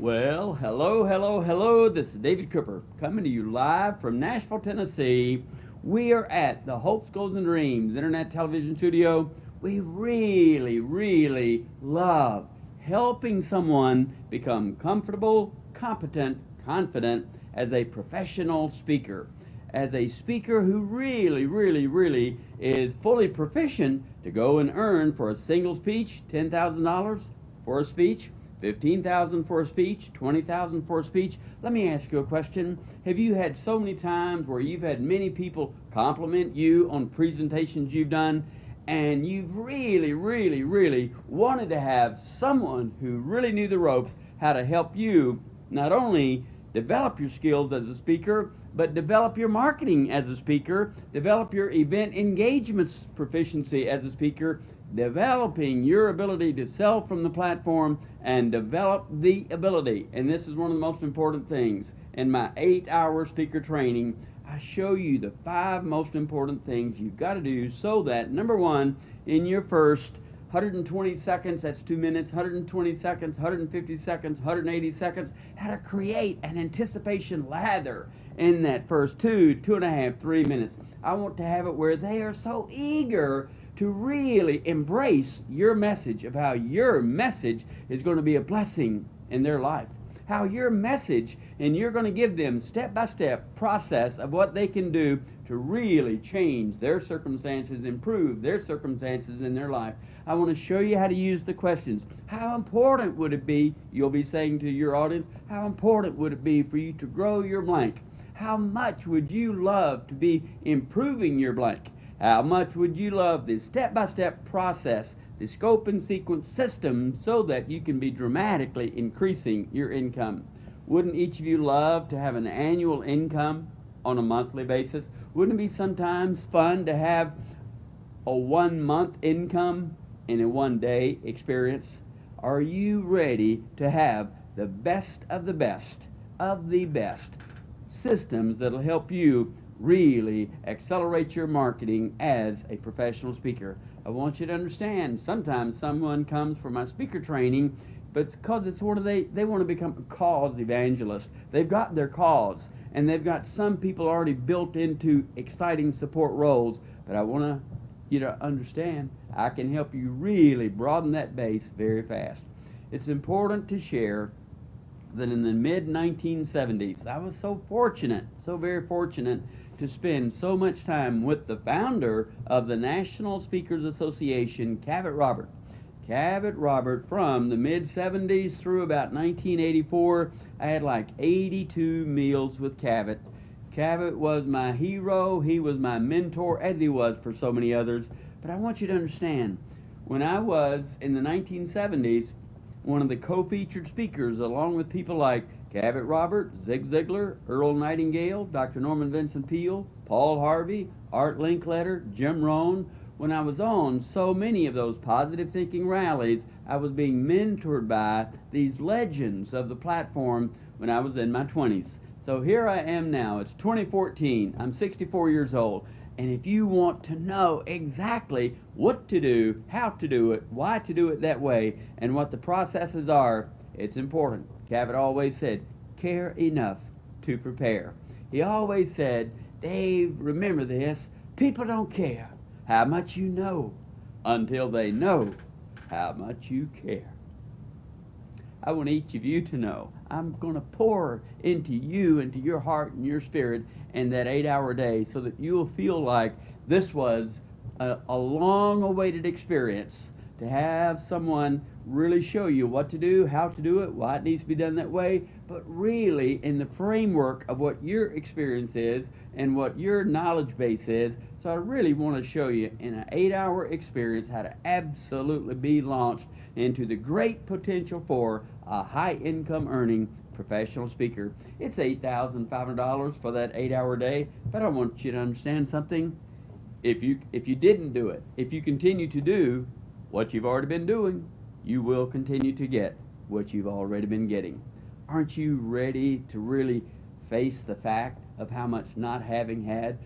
Well, hello, hello, hello. This is David Cooper coming to you live from Nashville, Tennessee. We are at the Hopes, Goals, and Dreams Internet Television Studio. We really love helping someone become comfortable, competent, confident as a professional speaker. As a speaker who really is fully proficient to go and earn for a single speech $10,000 for a speech, 15,000 for a speech, 20,000 for a speech. Let me ask you a question. Have you had so many times where you've had many people compliment you on presentations you've done, and you've really wanted to have someone who really knew the ropes how to help you not only develop your skills as a speaker, but develop your marketing as a speaker, develop your event engagements proficiency as a speaker, developing your ability to sell from the platform, and develop the ability. And this is one of the most important things. In my 8-hour speaker training, I show you the 5 most important things you've got to do so that, number one, in your first 120 seconds, that's 2 minutes, 120 seconds, 150 seconds, 180 seconds, how to create an anticipation lather in that first 2.5, 3 minutes. I want to have it where they are so eager to really embrace your message of how your message is going to be a blessing in their life. How your message, and you're going to give them step-by-step process of what they can do to really change their circumstances, improve their circumstances in their life. I want to show you how to use the questions. How important would it be, you'll be saying to your audience, how important would it be for you to grow your blank? How much would you love to be improving your blank? How much would you love the step-by-step process, the scope and sequence system, so that you can be dramatically increasing your income? Wouldn't each of you love to have an annual income on a monthly basis? Wouldn't it be sometimes fun to have a 1-month income in a 1-day experience? Are you ready to have the best of the best of the best systems that'll help you really accelerate your marketing as a professional speaker? I want you to understand, sometimes someone comes for my speaker training, but it's because it's what they want to become a cause evangelist. They've got their cause, and they've got some people already built into exciting support roles, but I want you to understand, I can help you really broaden that base very fast. It's important to share that in the mid-1970s, I was so fortunate, so very fortunate, to spend so much time with the founder of the National Speakers Association, Cavett Robert. Cavett Robert, from the mid-70s through about 1984, I had like 82 meals with Cavett. Cavett was my hero, he was my mentor, as he was for so many others. But I want you to understand, when I was in the 1970s, one of the co-featured speakers, along with people like Cavett Robert, Zig Ziglar, Earl Nightingale, Dr. Norman Vincent Peale, Paul Harvey, Art Linkletter, Jim Rohn. When I was on so many of those positive thinking rallies, I was being mentored by these legends of the platform when I was in my 20s. So here I am now. It's 2014. I'm 64 years old. And if you want to know exactly what to do, how to do it, why to do it that way, and what the processes are, it's important. Cavett always said, care enough to prepare. He always said, Dave, remember this, people don't care how much you know until they know how much you care. I want each of you to know I'm going to pour into you, into your heart and your spirit in that 8-hour day, so that you'll feel like this was a long-awaited experience, to have someone really show you what to do, how to do it, why it needs to be done that way, but really in the framework of what your experience is and what your knowledge base is. So I really want to show you in an 8-hour experience how to absolutely be launched into the great potential for a high income earning professional speaker. It's $8,500 for that 8-hour day, but I want you to understand something. If you didn't do it, if you continue to do what you've already been doing, you will continue to get what you've already been getting. Aren't you ready to really face the fact of how much not having had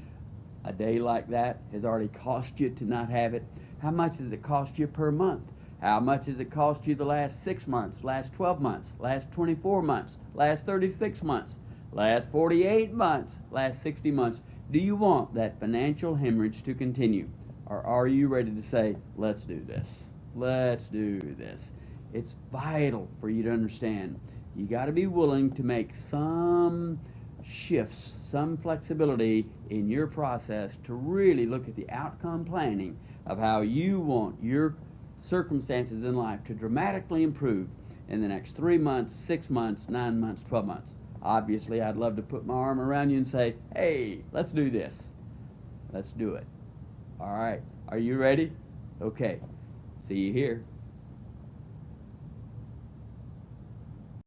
a day like that has already cost you to not have it? How much does it cost you per month? How much has it cost you the last 6 months, last 12 months, last 24 months, last 36 months, last 48 months, last 60 months? Do you want that financial hemorrhage to continue? Or are you ready to say, let's do this? Let's do this. It's vital for you to understand. You got to be willing to make some shifts, some flexibility in your process to really look at the outcome planning of how you want your circumstances in life to dramatically improve in the next 3 months, 6 months, 9 months, 12 months. Obviously, I'd love to put my arm around you and say, hey, let's do this. Let's do it. All right. Are you ready? Okay. See you here.